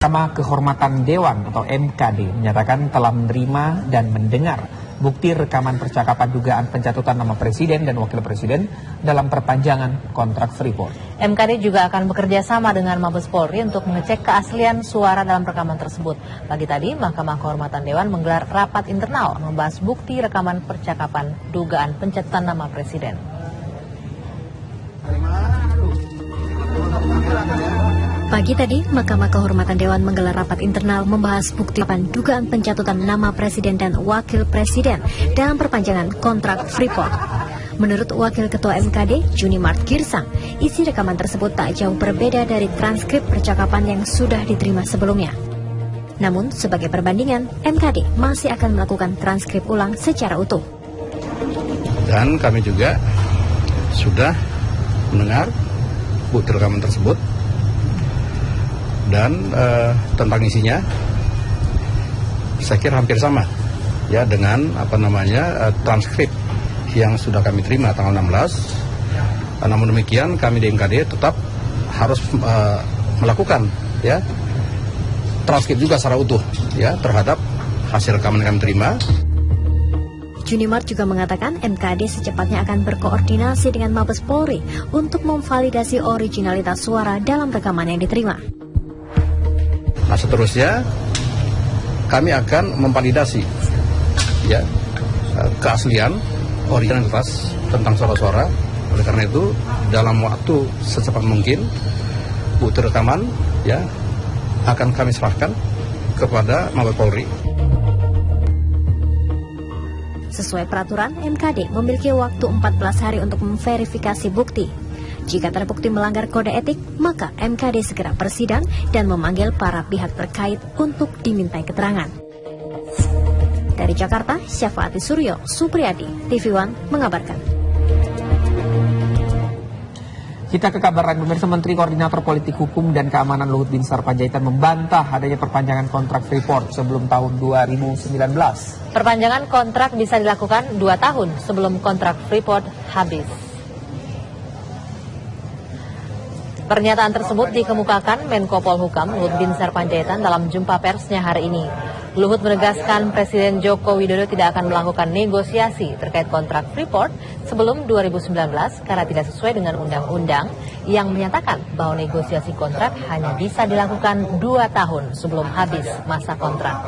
Mahkamah Kehormatan Dewan atau MKD menyatakan telah menerima dan mendengar bukti rekaman percakapan dugaan pencatutan nama Presiden dan Wakil Presiden dalam perpanjangan kontrak Freeport. MKD juga akan bekerja sama dengan Mabes Polri untuk mengecek keaslian suara dalam rekaman tersebut. Pagi tadi, Mahkamah Kehormatan Dewan menggelar rapat internal membahas bukti rekaman percakapan dugaan pencatutan nama Presiden. Pagi tadi, Mahkamah Kehormatan Dewan menggelar rapat internal membahas bukti dugaan pencatutan nama Presiden dan Wakil Presiden dalam perpanjangan kontrak Freeport. Menurut Wakil Ketua MKD, Junimart Girsang, isi rekaman tersebut tak jauh berbeda dari transkrip percakapan yang sudah diterima sebelumnya. Namun, sebagai perbandingan, MKD masih akan melakukan transkrip ulang secara utuh. Dan kami juga sudah mendengar bukti rekaman tersebut. Dan tentang isinya, saya kira hampir sama ya dengan transkrip yang sudah kami terima tanggal 16. Namun demikian kami di MKD tetap harus melakukan ya transkrip juga secara utuh ya terhadap hasil rekaman yang kami terima. Junimart juga mengatakan MKD secepatnya akan berkoordinasi dengan Mabes Polri untuk memvalidasi originalitas suara dalam rekaman yang diterima. Nah, seterusnya kami akan memvalidasi ya keaslian originalitas tentang suara-suara. Oleh karena itu dalam waktu secepat mungkin bukti rekaman ya akan kami serahkan kepada Mabes Polri. Sesuai peraturan, MKD memiliki waktu 14 hari untuk memverifikasi bukti. Jika terbukti melanggar kode etik, maka MKD segera bersidang dan memanggil para pihak terkait untuk dimintai keterangan. Dari Jakarta, Syafaati Suryo, Supriyadi, TV One mengabarkan. Kita ke kabar lain, pemirsa. Menteri Koordinator Politik Hukum dan Keamanan Luhut Binsar Panjaitan membantah adanya perpanjangan kontrak Freeport sebelum tahun 2019. Perpanjangan kontrak bisa dilakukan 2 tahun sebelum kontrak Freeport habis. Pernyataan tersebut dikemukakan Menko Polhukam Luhut Binsar Panjaitan dalam jumpa persnya hari ini. Luhut menegaskan Presiden Joko Widodo tidak akan melakukan negosiasi terkait kontrak Freeport sebelum 2019 karena tidak sesuai dengan undang-undang yang menyatakan bahwa negosiasi kontrak hanya bisa dilakukan 2 tahun sebelum habis masa kontrak.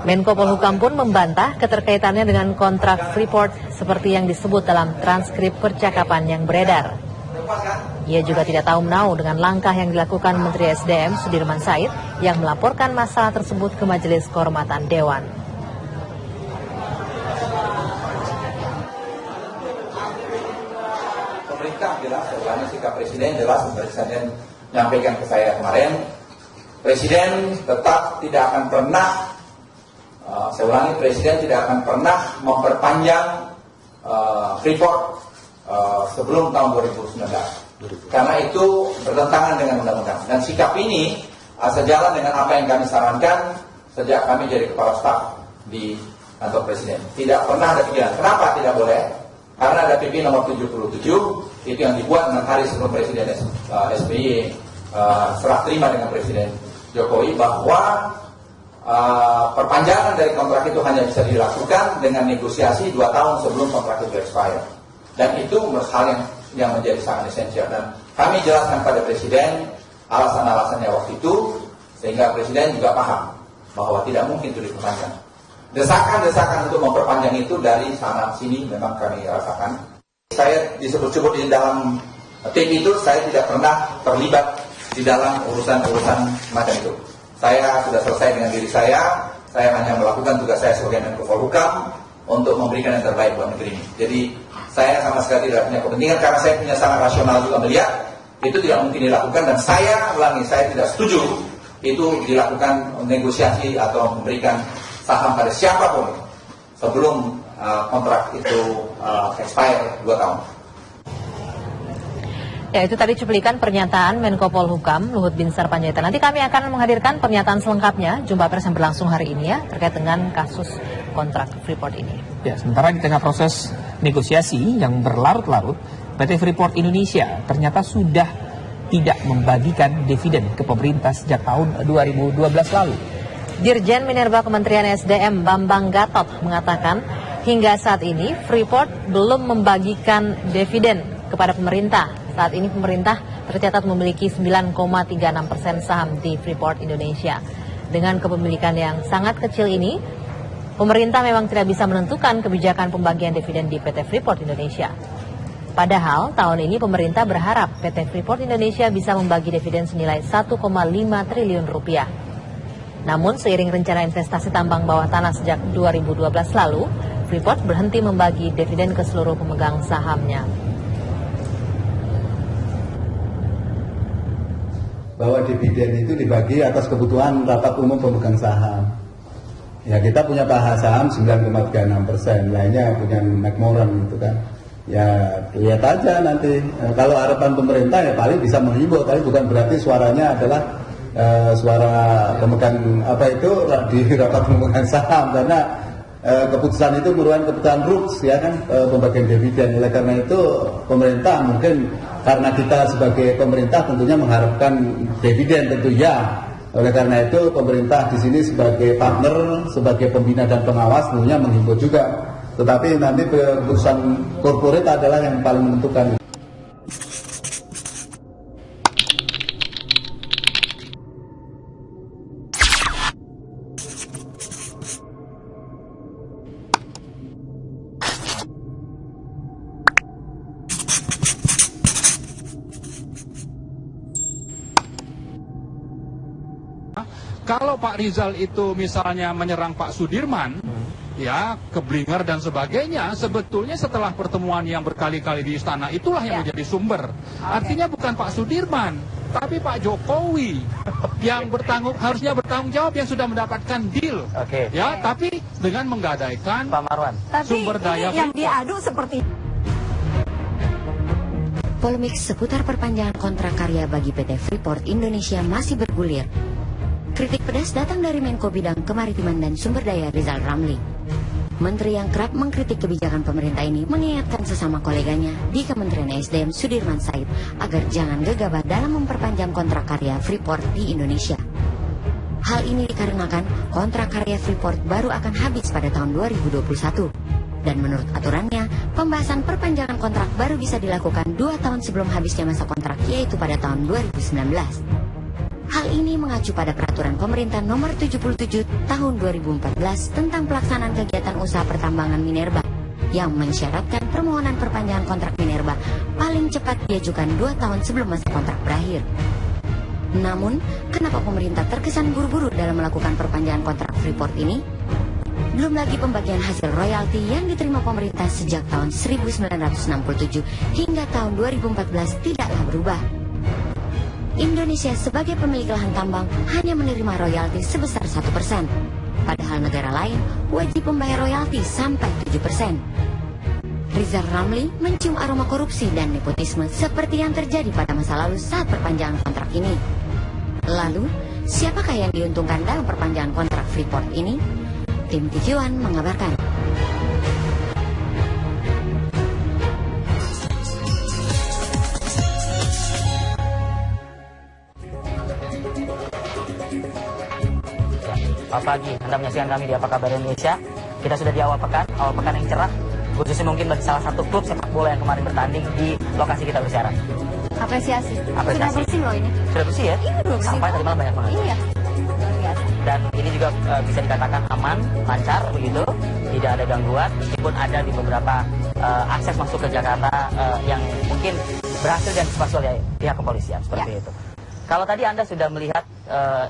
Menko Polhukam pun membantah keterkaitannya dengan kontrak Freeport seperti yang disebut dalam transkrip percakapan yang beredar. Ia juga tidak tahu menau dengan langkah yang dilakukan Menteri SDM Sudirman Said yang melaporkan masalah tersebut ke Majelis Kehormatan Dewan. Pemerintah jelas, sebenarnya sikap Presiden jelas, Presiden menyampaikan ke saya kemarin, Presiden tetap tidak akan pernah, saya ulangi, Presiden tidak akan pernah memperpanjang Freeport sebelum tahun 2019. Karena itu bertentangan dengan undang-undang. Dan sikap ini sejalan dengan apa yang kami sarankan sejak kami jadi kepala staf di kantor Presiden. Tidak pernah ada pikiran. Kenapa tidak boleh? Karena ada PP nomor 77, itu yang dibuat 6 hari sebelum Presiden SBY serah terima dengan Presiden Jokowi, bahwa perpanjangan dari kontrak itu hanya bisa dilakukan dengan negosiasi 2 tahun sebelum kontrak itu expire. Dan itu hal yang menjadi sangat esensial. Dan kami jelaskan pada Presiden alasan-alasannya waktu itu, sehingga Presiden juga paham bahwa tidak mungkin itu diperpanjang. Desakan-desakan untuk memperpanjang itu dari sana sini memang kami rasakan. Saya disebut-sebut di dalam tim itu, saya tidak pernah terlibat di dalam urusan-urusan semacam itu. Saya sudah selesai dengan diri saya hanya melakukan tugas saya sebagai Menko Polhukam untuk memberikan yang terbaik buat negeri ini. Jadi saya sama sekali tidak punya kepentingan, karena saya punya sangat rasional juga melihat itu tidak mungkin dilakukan, dan saya ulangi, saya tidak setuju itu dilakukan negosiasi atau memberikan saham pada siapapun sebelum kontrak itu expire 2 tahun. Ya, itu tadi cuplikan pernyataan Menko Polhukam Luhut Binsar Panjaitan. Nanti kami akan menghadirkan pernyataan selengkapnya, jumpa pers yang berlangsung hari ini ya, terkait dengan kasus kontrak Freeport ini. Ya, sementara di tengah proses negosiasi yang berlarut-larut, PT Freeport Indonesia ternyata sudah tidak membagikan dividen ke pemerintah sejak tahun 2012 lalu. Dirjen Minerba Kementerian SDM Bambang Gatot mengatakan hingga saat ini Freeport belum membagikan dividen kepada pemerintah. Saat ini pemerintah tercatat memiliki 9,36% saham di Freeport Indonesia. Dengan kepemilikan yang sangat kecil ini, pemerintah memang tidak bisa menentukan kebijakan pembagian dividen di PT Freeport Indonesia. Padahal tahun ini pemerintah berharap PT Freeport Indonesia bisa membagi dividen senilai 1,5 triliun rupiah. Namun seiring rencana investasi tambang bawah tanah sejak 2012 lalu, Freeport berhenti membagi dividen ke seluruh pemegang sahamnya. Bahwa dividen itu dibagi atas kebutuhan rapat umum pemegang saham. Ya, kita punya paham saham 9,36%, lainnya punya McMoran gitu kan. Ya lihat aja nanti. Kalau harapan pemerintah ya paling bisa menghimbau, tapi bukan berarti suaranya adalah suara pemegang di rapat pemegang saham, karena keputusan itu merupakan keputusan RUPS ya kan, pembagian dividen. Oleh karena itu pemerintah mungkin karena kita sebagai pemerintah tentunya mengharapkan dividen tentu ya. Oleh karena itu pemerintah di sini sebagai partner, sebagai pembina dan pengawas tentunya menghimbau juga. Tetapi nanti keputusan korporat adalah yang paling menentukan. Kalau Pak Rizal itu misalnya menyerang Pak Sudirman, ya, keblinger dan sebagainya, sebetulnya setelah pertemuan yang berkali-kali di istana itulah yang menjadi sumber. Artinya bukan Pak Sudirman, tapi Pak Jokowi yang harusnya bertanggung jawab, yang sudah mendapatkan deal. Ya, tapi dengan menggadaikan Pak Marwan, sumber daya yang diadu seperti Polemik seputar perpanjangan kontrak karya bagi PT Freeport Indonesia masih bergulir. Kritik pedas datang dari Menko Bidang Kemaritiman dan Sumber Daya Rizal Ramli. Menteri yang kerap mengkritik kebijakan pemerintah ini mengingatkan sesama koleganya di Kementerian SDM Sudirman Said agar jangan gegabah dalam memperpanjang kontrak karya Freeport di Indonesia. Hal ini dikarenakan kontrak karya Freeport baru akan habis pada tahun 2021. Dan menurut aturannya, pembahasan perpanjangan kontrak baru bisa dilakukan 2 tahun sebelum habisnya masa kontrak, yaitu pada tahun 2019. Hal ini mengacu pada peraturan pemerintah nomor 77 tahun 2014 tentang pelaksanaan kegiatan usaha pertambangan minerba yang mensyaratkan permohonan perpanjangan kontrak minerba paling cepat diajukan 2 tahun sebelum masa kontrak berakhir. Namun, kenapa pemerintah terkesan buru-buru dalam melakukan perpanjangan kontrak Freeport ini? Belum lagi pembagian hasil royalti yang diterima pemerintah sejak tahun 1967 hingga tahun 2014 tidaklah berubah. Indonesia sebagai pemilik lahan tambang hanya menerima royalti sebesar 1%. Padahal negara lain wajib membayar royalti sampai 7%. Rizal Ramli mencium aroma korupsi dan nepotisme seperti yang terjadi pada masa lalu saat perpanjangan kontrak ini. Lalu, siapakah yang diuntungkan dalam perpanjangan kontrak Freeport ini? Tim TV One mengabarkan. Selamat pagi, Anda menyaksikan kami di Apa Kabar Indonesia. Kita sudah di awal pekan yang cerah, khususnya mungkin bagi salah satu klub sepak bola yang kemarin bertanding di lokasi kita bersiaran. Apresiasi. Sudah bersih loh ini. Sudah bersih ya? Ini belum bersih. Sampai tadi malam banyak banget. Iya. Luar biasa. Dan ini juga bisa dikatakan aman, lancar begitu, tidak ada gangguan, meskipun ada di beberapa akses masuk ke Jakarta yang mungkin berhasil diantisipasi oleh pihak kepolisian seperti itu. Kalau tadi Anda sudah melihat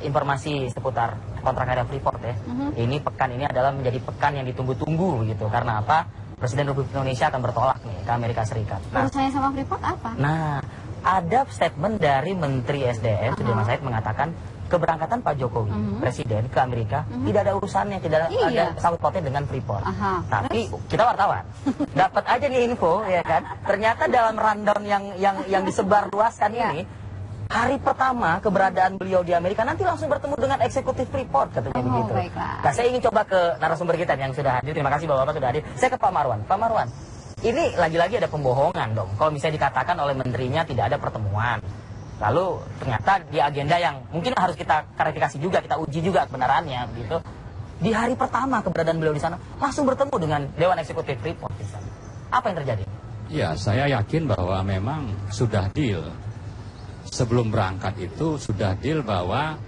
informasi seputar kontrak karya Freeport ya, ini pekan ini adalah menjadi pekan yang ditunggu-tunggu begitu. Karena apa? Presiden Republik Indonesia akan bertolak nih ke Amerika Serikat. Nah, urusannya sama Freeport apa? Nah, ada statement dari Menteri SDM Sudirman Said mengatakan keberangkatan Pak Jokowi, Presiden ke Amerika, tidak ada urusannya, tidak ada sangkut pautnya dengan Freeport. Tapi kita wartawan dapat aja nih info ya kan, ternyata dalam rundown yang disebar luaskan ini, hari pertama keberadaan beliau di Amerika nanti langsung bertemu dengan eksekutif Freeport katanya begitu. Baiklah. Nah, saya ingin coba ke narasumber kita yang sudah hadir. Terima kasih Bapak-bapak sudah hadir. Saya ke Pak Marwan. Pak Marwan, ini lagi-lagi ada pembohongan dong. Kalau misalnya dikatakan oleh menterinya tidak ada pertemuan. Lalu ternyata di agenda yang mungkin harus kita klarifikasi juga, kita uji juga kebenarannya begitu. Di hari pertama keberadaan beliau di sana langsung bertemu dengan Dewan Eksekutif Freeport di sana. Apa yang terjadi? Ya, saya yakin bahwa memang sudah deal. Sebelum berangkat itu sudah deal bahwa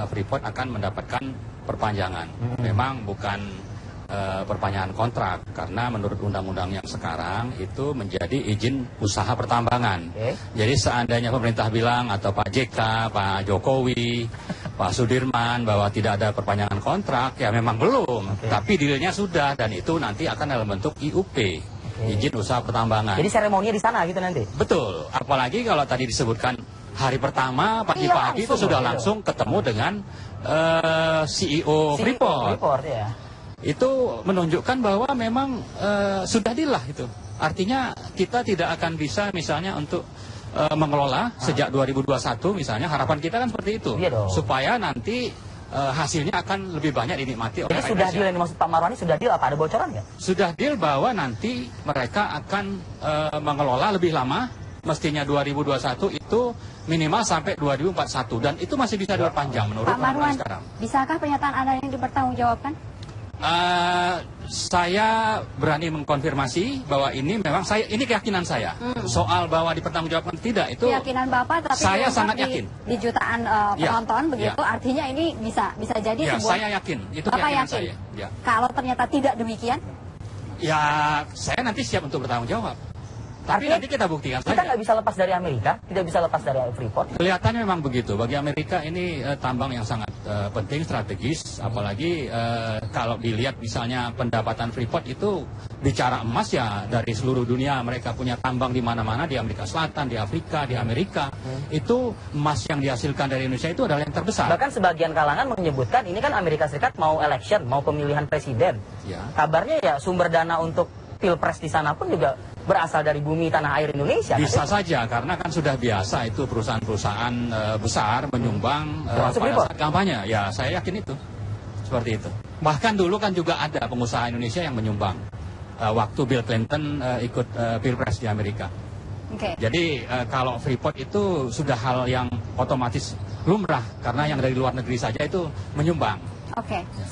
Freeport akan mendapatkan perpanjangan. Memang bukan perpanjangan kontrak, karena menurut undang-undang yang sekarang itu menjadi izin usaha pertambangan. Jadi seandainya pemerintah bilang atau Pak JK, Pak Jokowi, Pak Sudirman bahwa tidak ada perpanjangan kontrak, ya memang belum. Tapi dealnya sudah, dan itu nanti akan dalam bentuk IUP, izin usaha pertambangan. Jadi seremoninya di sana gitu nanti? Betul, apalagi kalau tadi disebutkan hari pertama pagi-pagi itu sudah langsung ketemu dengan CEO Freeport. Ya. Itu menunjukkan bahwa memang sudah deal lah itu. Artinya kita tidak akan bisa misalnya untuk mengelola sejak 2021 misalnya, harapan kita kan seperti itu. Iya dong. Supaya nanti hasilnya akan lebih banyak dinikmati oleh Jadi sudah deal yang dimaksud Pak Marwani, sudah deal apa? Ada bocoran nggak? Sudah deal bahwa nanti mereka akan mengelola lebih lama, mestinya 2021 itu minimal sampai 2041, dan itu masih bisa diperpanjang menurut Pak Marwan, sekarang. bisakah pernyataan Anda ini dipertanggungjawabkan? Saya berani mengkonfirmasi bahwa ini memang ini keyakinan saya. Soal bahwa dipertanggungjawabkan tidak, itu Keyakinan Bapak, tapi saya sangat yakin. Di jutaan penonton begitu, artinya ini bisa jadi ya, sebuah. saya yakin, itu Bapak keyakinan yakin? saya. Ya. Kalau ternyata tidak demikian, Ya, saya nanti siap untuk bertanggung jawab. Tapi nanti kita buktikan Kita saja. nggak bisa lepas dari Amerika, tidak bisa lepas dari Freeport. Kelihatannya memang begitu. Bagi Amerika ini tambang yang sangat penting, strategis. Apalagi kalau dilihat misalnya pendapatan Freeport itu bicara emas ya dari seluruh dunia. Mereka punya tambang di mana-mana, di Amerika Selatan, di Afrika, di Amerika. Itu emas yang dihasilkan dari Indonesia itu adalah yang terbesar. Bahkan sebagian kalangan menyebutkan ini kan Amerika Serikat mau election, mau pemilihan presiden. Ya. Kabarnya ya sumber dana untuk pilpres di sana pun juga berasal dari bumi tanah air Indonesia. Bisa saja, karena kan sudah biasa itu perusahaan-perusahaan besar menyumbang pada saat kampanye. Ya, saya yakin itu. Seperti itu. Bahkan dulu kan juga ada pengusaha Indonesia yang menyumbang waktu Bill Clinton ikut pilpres di Amerika. Jadi kalau Freeport itu sudah hal yang otomatis lumrah, karena yang dari luar negeri saja itu menyumbang.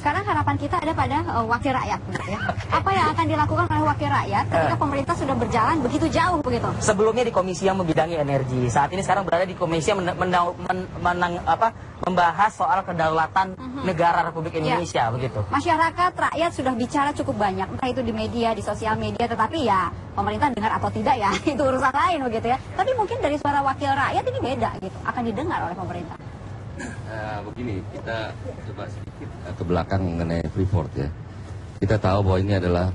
Sekarang harapan kita ada pada wakil rakyat, ya. Apa yang akan dilakukan oleh wakil rakyat ketika pemerintah sudah berjalan begitu jauh begitu? Sebelumnya di komisi yang membidangi energi, saat ini sekarang berada di komisi yang membahas soal kedaulatan negara Republik Indonesia, begitu. Masyarakat, rakyat sudah bicara cukup banyak, entah itu di media, di sosial media, tetapi ya pemerintah dengar atau tidak ya itu urusan lain begitu ya. Tapi mungkin dari suara wakil rakyat ini beda gitu, akan didengar oleh pemerintah. Begini, kita coba sedikit ke belakang mengenai Freeport ya. Kita tahu bahwa ini adalah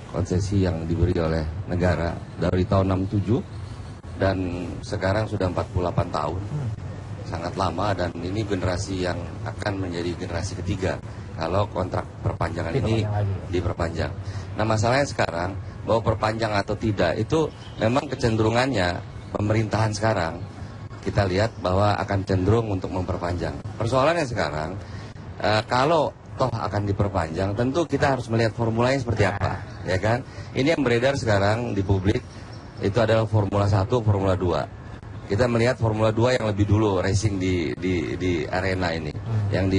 konsesi yang diberi oleh negara dari tahun 67 dan sekarang sudah 48 tahun. Sangat lama, dan ini generasi yang akan menjadi generasi ketiga kalau kontrak perpanjangan ini diperpanjang. Nah, masalahnya sekarang bahwa perpanjang atau tidak itu memang kecenderungannya pemerintahan sekarang kita lihat bahwa akan cenderung untuk memperpanjang. Persoalannya sekarang, kalau toh akan diperpanjang, tentu kita harus melihat formulanya seperti apa, ya kan? Ini yang beredar sekarang di publik itu adalah Formula 1, Formula 2. Kita melihat Formula 2 yang lebih dulu racing di arena ini, yang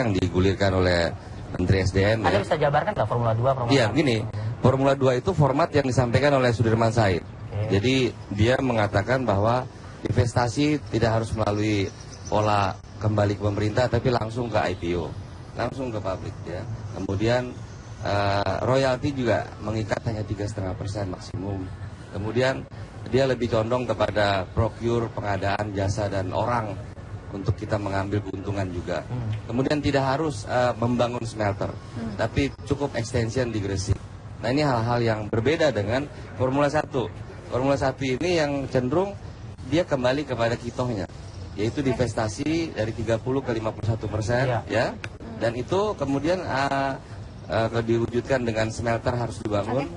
digulirkan oleh Menteri SDM. Anda bisa jabarkan nggak Formula 2? Iya, begini, Formula 2 itu format yang disampaikan oleh Sudirman Said. Jadi dia mengatakan bahwa investasi tidak harus melalui pola kembali ke pemerintah, tapi langsung ke IPO, langsung ke publik ya. Kemudian royalti juga mengikat hanya 3,5% maksimum. Kemudian dia lebih condong kepada procure, pengadaan jasa dan orang untuk kita mengambil keuntungan juga. Kemudian tidak harus membangun smelter, tapi cukup extension di Gresik. Nah, ini hal-hal yang berbeda dengan Formula 1. Formula 1 ini yang cenderung dia kembali kepada kitohnya, yaitu divestasi dari 30 ke 51%, ya. Dan itu kemudian diwujudkan dengan smelter harus dibangun,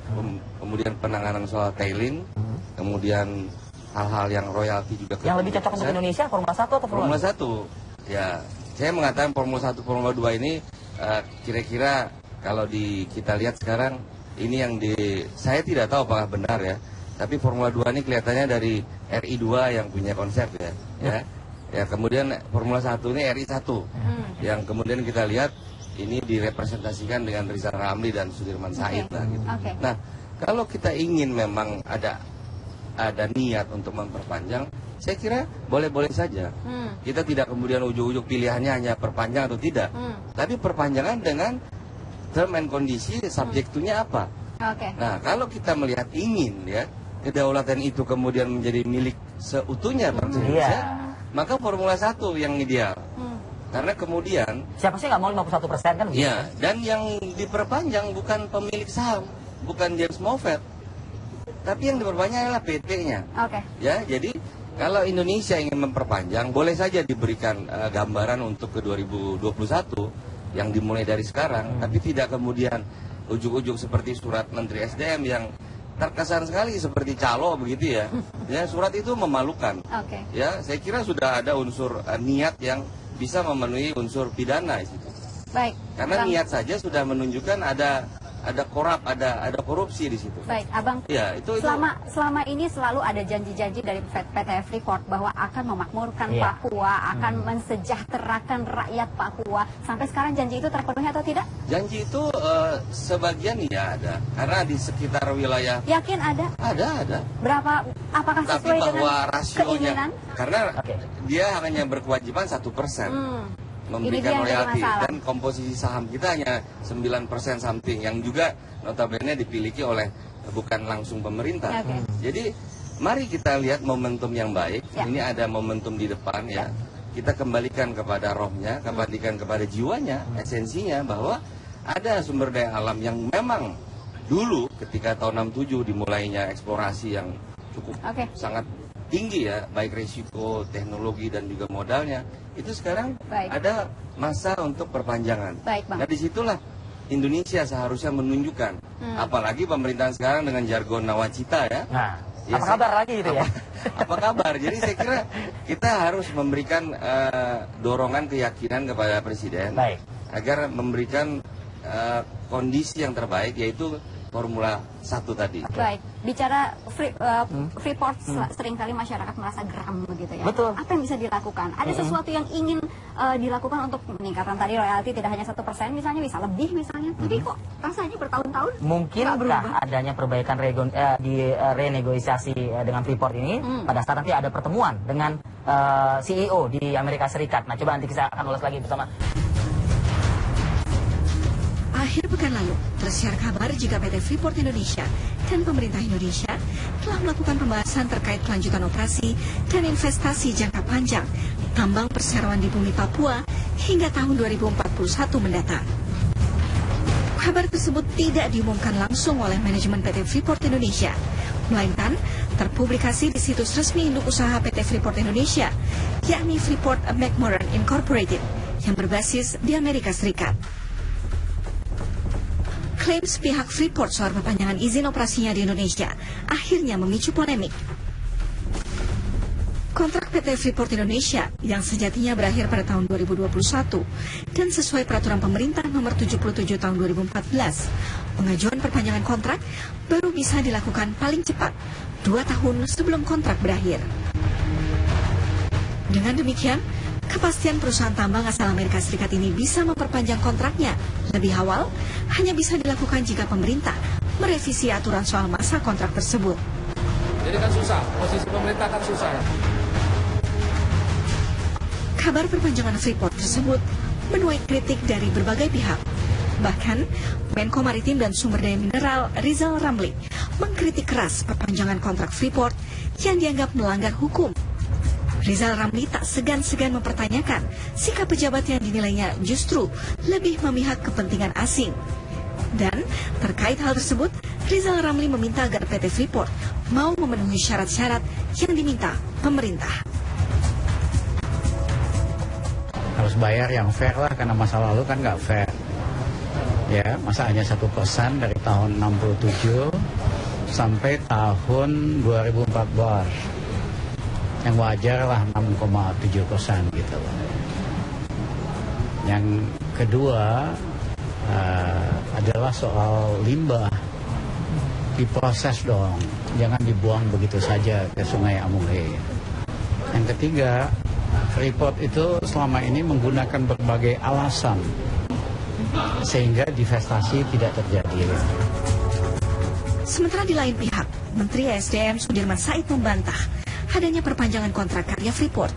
kemudian penanganan soal tailing, kemudian hal-hal yang royalti juga. Yang lebih cocok untuk Indonesia Formula 1 atau Formula 1? Ya, saya mengatakan Formula 1, Formula 2 ini kira-kira kalau kita lihat sekarang ini yang saya tidak tahu apakah benar ya. Tapi Formula 2 ini kelihatannya dari RI2 yang punya konsep ya. Ya, kemudian Formula 1 ini RI1 yang kemudian kita lihat ini direpresentasikan dengan Rizal Ramli dan Sudirman Said lah gitu. Nah, kalau kita ingin memang ada niat untuk memperpanjang, saya kira boleh-boleh saja. Kita tidak kemudian ujuk-ujuk pilihannya hanya perpanjang atau tidak, tapi perpanjangan dengan term and kondisi subjektunya apa. Nah, kalau kita melihat ingin ya kedaulatan itu kemudian menjadi milik seutuhnya bangsa Indonesia, maka Formula 1 yang ideal. Karena kemudian siapa sih nggak mau 51% kan? Iya, dan yang diperpanjang bukan pemilik saham, bukan James Moffett, tapi yang diperpanjang adalah PT-nya. Ya, jadi kalau Indonesia ingin memperpanjang, boleh saja diberikan gambaran untuk ke 2021 yang dimulai dari sekarang, tapi tidak kemudian ujuk-ujuk seperti surat Menteri SDM yang terkesan sekali seperti calo begitu ya. Ya, surat itu memalukan. Ya, saya kira sudah ada unsur niat yang bisa memenuhi unsur pidana itu. Baik. Karena niat saja sudah menunjukkan ada korupsi di situ. Baik, Abang. Ya, itu selama ini selalu ada janji-janji dari PT Freeport bahwa akan memakmurkan Papua, akan mensejahterakan rakyat Papua. Sampai sekarang janji itu terpenuhi atau tidak? Janji itu sebagian ya ada, karena di sekitar wilayah. Yakin ada? Ada. Berapa? Apakah sesuai dengan keinginan? Karena dia hanya berkewajiban 1%. Memberikan royalti dan komposisi saham kita hanya 9% something yang juga notabene dipiliki oleh bukan langsung pemerintah. Jadi mari kita lihat momentum yang baik. Ini ada momentum di depan ya. Kita kembalikan kepada rohnya, kembalikan kepada jiwanya, esensinya bahwa ada sumber daya alam yang memang dulu ketika tahun 67 dimulainya eksplorasi yang cukup sangat tinggi ya, baik risiko, teknologi dan juga modalnya, itu sekarang ada masa untuk perpanjangan. Nah disitulah Indonesia seharusnya menunjukkan, apalagi pemerintahan sekarang dengan jargon nawacita ya. Nah, apa kabar lagi itu ya? Apa kabar? Jadi saya kira kita harus memberikan dorongan keyakinan kepada Presiden agar memberikan kondisi yang terbaik, yaitu Formula 1 tadi. Baik, bicara Freeport seringkali masyarakat merasa geram begitu ya. Betul. Apa yang bisa dilakukan? Ada sesuatu yang ingin dilakukan untuk meningkatkan tadi royalti tidak hanya 1% misalnya, bisa lebih misalnya. Tapi kok rasanya bertahun-tahun mungkinkah adanya perbaikan di renegosiasi dengan Freeport ini pada saat nanti ada pertemuan dengan CEO di Amerika Serikat. Nah, coba nanti kita akan ulas lagi bersama. Akhir pekan lalu, tersiar kabar jika PT Freeport Indonesia dan pemerintah Indonesia telah melakukan pembahasan terkait kelanjutan operasi dan investasi jangka panjang tambang perseroan di bumi Papua hingga tahun 2041 mendatang. Kabar tersebut tidak diumumkan langsung oleh manajemen PT Freeport Indonesia, melainkan terpublikasi di situs resmi induk usaha PT Freeport Indonesia, yakni Freeport-McMoran Incorporated, yang berbasis di Amerika Serikat. Klaim pihak Freeport soal perpanjangan izin operasinya di Indonesia akhirnya memicu polemik. Kontrak PT Freeport Indonesia yang sejatinya berakhir pada tahun 2021 dan sesuai peraturan pemerintah nomor 77 tahun 2014, pengajuan perpanjangan kontrak baru bisa dilakukan paling cepat 2 tahun sebelum kontrak berakhir. Dengan demikian, kepastian perusahaan tambang asal Amerika Serikat ini bisa memperpanjang kontraknya lebih awal hanya bisa dilakukan jika pemerintah merevisi aturan soal masa kontrak tersebut. Jadi kan susah, posisi pemerintah kan susah. Kabar perpanjangan Freeport tersebut menuai kritik dari berbagai pihak. Bahkan, Menko Maritim dan Sumber Daya Mineral Rizal Ramli mengkritik keras perpanjangan kontrak Freeport yang dianggap melanggar hukum. Rizal Ramli tak segan-segan mempertanyakan sikap pejabat yang dinilainya justru lebih memihak kepentingan asing. Dan terkait hal tersebut, Rizal Ramli meminta agar PT Freeport mau memenuhi syarat-syarat yang diminta pemerintah. Harus bayar yang fair lah, karena masa lalu kan nggak fair. Ya, masa hanya 1% dari tahun 67 sampai tahun 2014. Yang wajar lah 6,7% gitu. Yang kedua adalah soal limbah, diproses dong. jangan dibuang begitu saja ke Sungai Amuhe. Yang ketiga, Freeport itu selama ini menggunakan berbagai alasan sehingga divestasi tidak terjadi. Sementara di lain pihak, Menteri SDM Sudirman Said membantah adanya perpanjangan kontrak karya Freeport.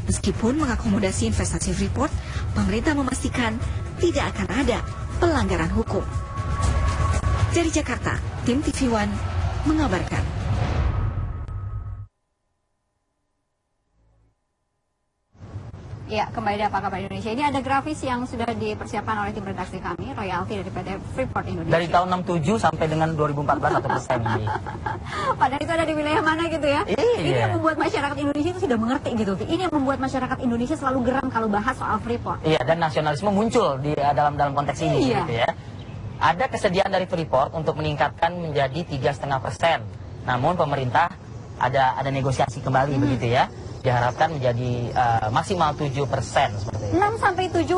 Meskipun mengakomodasi investasi Freeport, pemerintah memastikan tidak akan ada pelanggaran hukum. Dari Jakarta, tim TV One mengabarkan. Ya, kembali di Apa Kabar Indonesia. Ini ada grafis yang sudah dipersiapkan oleh tim redaksi kami, royalti dari PT Freeport Indonesia. Dari tahun 67 sampai dengan 2014 atau ini. Padahal itu ada di wilayah mana gitu ya? Iya. Ini yang membuat masyarakat Indonesia itu sudah mengerti gitu. Ini yang membuat masyarakat Indonesia selalu geram kalau bahas soal Freeport. Iya, dan nasionalisme muncul di dalam konteks ini gitu ya. Ada kesediaan dari Freeport untuk meningkatkan menjadi 3,5%. Namun pemerintah ada negosiasi kembali begitu ya. Diharapkan menjadi maksimal 7% seperti itu.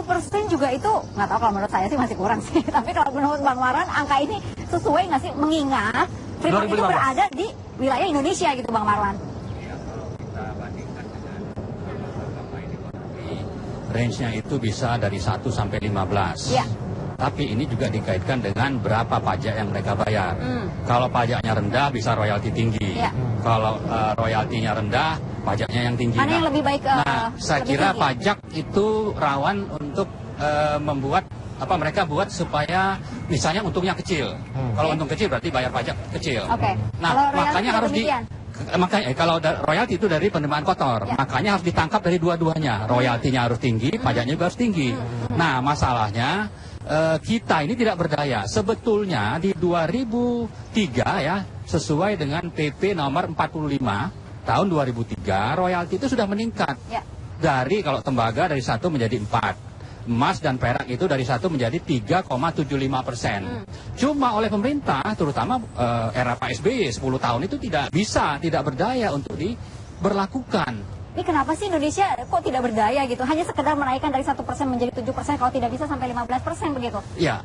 6-7% juga itu nggak tahu, kalau menurut saya sih masih kurang sih. Tapi kalau menurut Bang Marwan, angka ini sesuai nggak sih, mengingat Freeport itu berada di wilayah Indonesia gitu, Bang Marwan? Kita bandingkan dengan range-nya itu bisa dari 1 sampai 15. Ya. Tapi ini juga dikaitkan dengan berapa pajak yang mereka bayar. Kalau pajaknya rendah bisa royalti tinggi. Ya. Kalau royaltinya rendah, pajaknya yang tinggi. Mana yang lebih baik? Saya kira tinggi. Pajak itu rawan untuk membuat mereka buat supaya misalnya untungnya kecil. Kalau untung kecil berarti bayar pajak kecil. Nah, makanya harus kalau royalti itu dari penerimaan kotor, makanya harus ditangkap dari dua-duanya. Royaltinya harus tinggi, pajaknya juga harus tinggi. Nah, masalahnya kita ini tidak berdaya. Sebetulnya di 2003 ya, sesuai dengan PP nomor 45 tahun 2003, royalti itu sudah meningkat. Dari kalau tembaga dari 1 menjadi 4. Emas dan perak itu dari 1 menjadi 3,75%. Cuma oleh pemerintah, terutama era Pak SBY 10 tahun itu tidak berdaya untuk diberlakukan. Ini kenapa sih Indonesia kok tidak berdaya gitu? Hanya sekedar menaikkan dari 1% menjadi 7%, kalau tidak bisa sampai 15% begitu? Ya,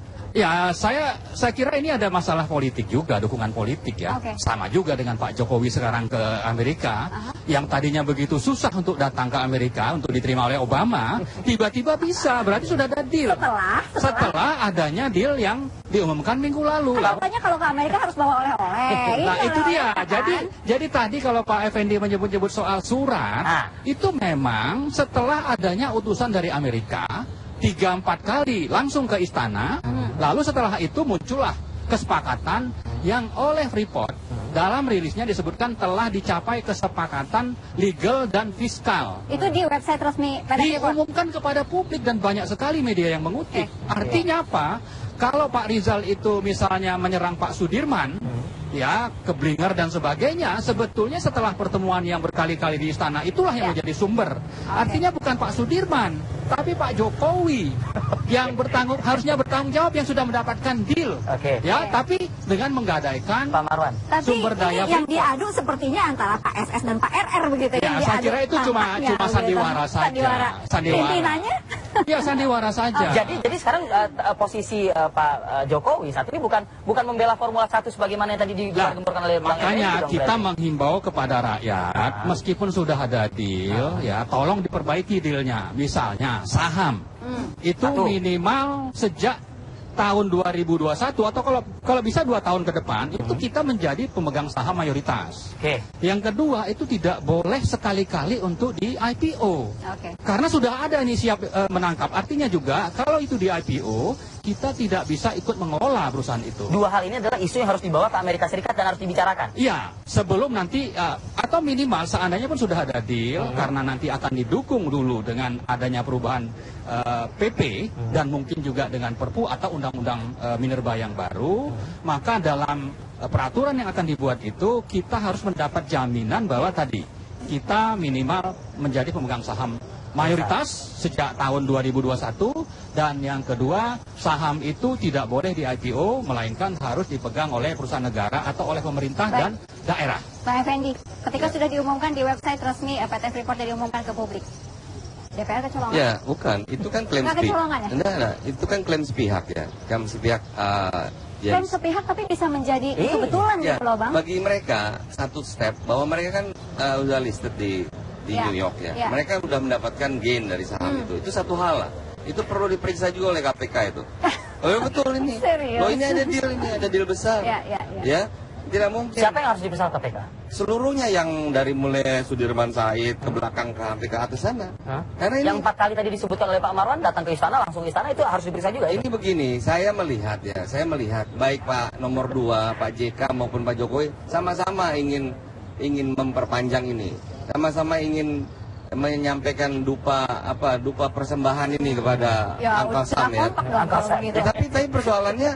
saya kira ini ada masalah politik juga, dukungan politik ya. Sama juga dengan Pak Jokowi sekarang ke Amerika, yang tadinya begitu susah untuk datang ke Amerika untuk diterima oleh Obama, tiba-tiba bisa, berarti sudah ada deal. Setelah adanya deal yang diumumkan minggu lalu. Katanya kalau ke Amerika harus bawa oleh-oleh. Nah, itu dia. Jadi tadi kalau Pak Effendi menyebut-nyebut soal surat, itu memang setelah adanya utusan dari Amerika 3-4 kali langsung ke istana, lalu setelah itu muncullah kesepakatan yang oleh Freeport dalam rilisnya disebutkan telah dicapai kesepakatan legal dan fiskal. Itu di website resmi PT Freeport? Diumumkan kepada publik dan banyak sekali media yang mengutip. Artinya apa? Kalau Pak Rizal itu misalnya menyerang Pak Sudirman, ya, keblinger dan sebagainya, sebetulnya setelah pertemuan yang berkali-kali di istana itulah yang menjadi sumber. Artinya bukan Pak Sudirman, tapi Pak Jokowi yang harusnya bertanggung jawab yang sudah mendapatkan deal. Tapi dengan menggadaikan Pak Marwan, sumber daya yang diadu sepertinya antara Pak SS dan Pak RR begitu ya. Saya kira itu cuma sandiwara saja. Pimpinannya? Ya, sandiwara saja. Jadi sekarang posisi Pak Jokowi saat ini bukan membela Formula 1 sebagaimana yang tadi digemburkan oleh Bang Effendi. Makanya kita menghimbau kepada rakyat, meskipun sudah ada deal, ya tolong diperbaiki dealnya. Misalnya saham, itu minimal sejak tahun 2021 atau kalau bisa 2 tahun ke depan itu kita menjadi pemegang saham mayoritas. Yang kedua itu tidak boleh sekali-kali untuk di IPO. Karena sudah ada ini siap menangkap. Artinya juga kalau itu di IPO kita tidak bisa ikut mengelola perusahaan itu. Dua hal ini adalah isu yang harus dibawa ke Amerika Serikat dan harus dibicarakan. Iya, sebelum nanti atau minimal seandainya pun sudah ada deal karena nanti akan didukung dulu dengan adanya perubahan PP dan mungkin juga dengan Perpu atau undang-undang minerba yang baru, maka dalam peraturan yang akan dibuat itu kita harus mendapat jaminan bahwa tadi kita minimal menjadi pemegang saham mayoritas sejak tahun 2021, dan yang kedua saham itu tidak boleh di IPO melainkan harus dipegang oleh perusahaan negara atau oleh pemerintah dan daerah. Pak Effendi, ketika sudah diumumkan di website resmi PT Freeport dan diumumkan ke publik, DPR kecolongan? Ya, bukan. Itu kan klaim sepihak. Enggak, itu kan klaim sepihak ya. Klaim sepihak klaim sepihak tapi bisa menjadi kebetulan gitu loh Bang. Bagi mereka satu step bahwa mereka kan udah listed di New York ya. Mereka udah mendapatkan gain dari saham itu satu hal lah. Itu perlu diperiksa juga oleh KPK itu. Oh ya betul ini. Loh ini ada deal besar. Ya. Tidak mungkin. Siapa yang harus diperiksa KPK? Seluruhnya yang dari mulai Sudirman Said ke belakang ke atas sana. Karena ini yang 4 kali tadi disebutkan oleh Pak Marwan datang ke istana langsung ke istana itu harus diperiksa juga. Ini begini, saya melihat baik Pak nomor 2, Pak JK maupun Pak Jokowi sama-sama ingin memperpanjang ini. Sama-sama ingin menyampaikan dupa persembahan ini kepada Uncle Sam ya. Tapi persoalannya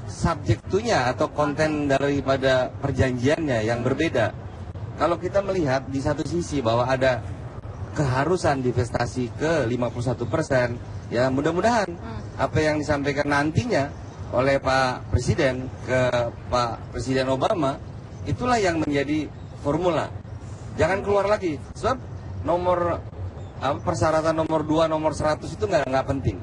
subjektunya atau konten daripada perjanjiannya yang berbeda. Kalau kita melihat di satu sisi bahwa ada keharusan divestasi ke 51%, ya mudah-mudahan apa yang disampaikan nantinya oleh Pak Presiden ke Pak Presiden Obama itulah yang menjadi formula. Jangan keluar lagi, sebab persyaratan nomor 2, nomor 100 itu nggak penting.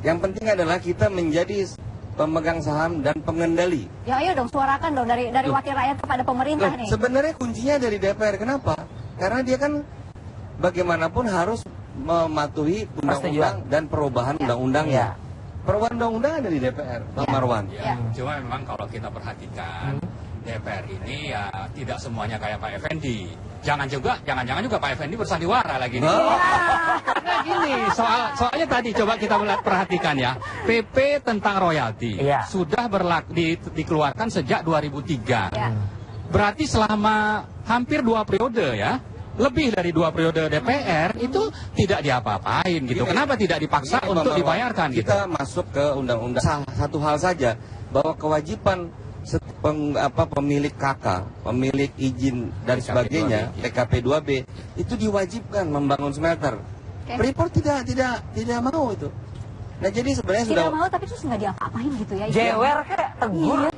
Yang penting adalah kita menjadi pemegang saham dan pengendali. Ya ayo dong suarakan dong dari wakil rakyat kepada pemerintah nih. Sebenarnya kuncinya dari DPR. Kenapa? Karena dia kan bagaimanapun harus mematuhi undang-undang dan perubahan undang-undangnya. Perubahan undang-undang ada di DPR, Bang Marwan. Cuma memang kalau kita perhatikan DPR ini ya tidak semuanya kayak Pak Effendi. Jangan-jangan juga Pak Effendi bersandiwara lagi nih. Karena gini, soalnya tadi coba kita perhatikan ya, PP tentang royalti sudah dikeluarkan sejak 2003. Berarti selama hampir 2 periode ya, lebih dari 2 periode DPR itu tidak diapa-apain gitu. Kenapa tidak dipaksa untuk dibayarkan gitu? Kita masuk ke undang-undang. Satu hal saja, bahwa kewajiban pemilik KK, pemilik izin dan sebagainya, PKP 2B itu diwajibkan membangun smelter. Freeport tidak mau itu. Nah jadi sebenarnya tidak mau tapi terus nggak diapa-apain gitu ya. Jewer kayak tegur.